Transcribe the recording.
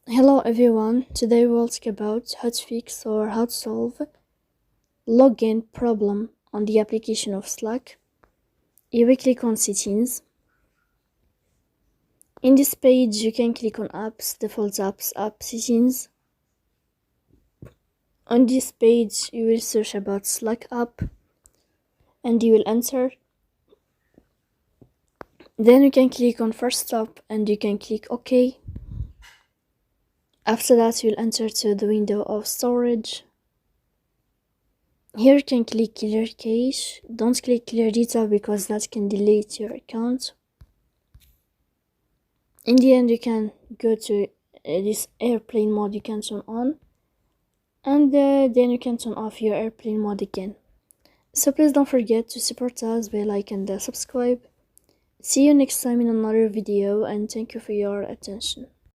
Hello everyone, today we'll talk about how to fix or how to solve login problem on the application of Slack. You will click on settings. In this page you can click on apps, default apps, app settings. On this page you will search about Slack app and you will enter. Then you can click on first stop and you can click OK. After that you'll enter to the window of storage. Here you can click clear cache. Don't click clear data because that can delete your account. In the end you can go to this airplane mode you can turn on, and then you can turn off your airplane mode again. So please don't forget to support us by like and subscribe. See you next time in another video, and thank you for your attention.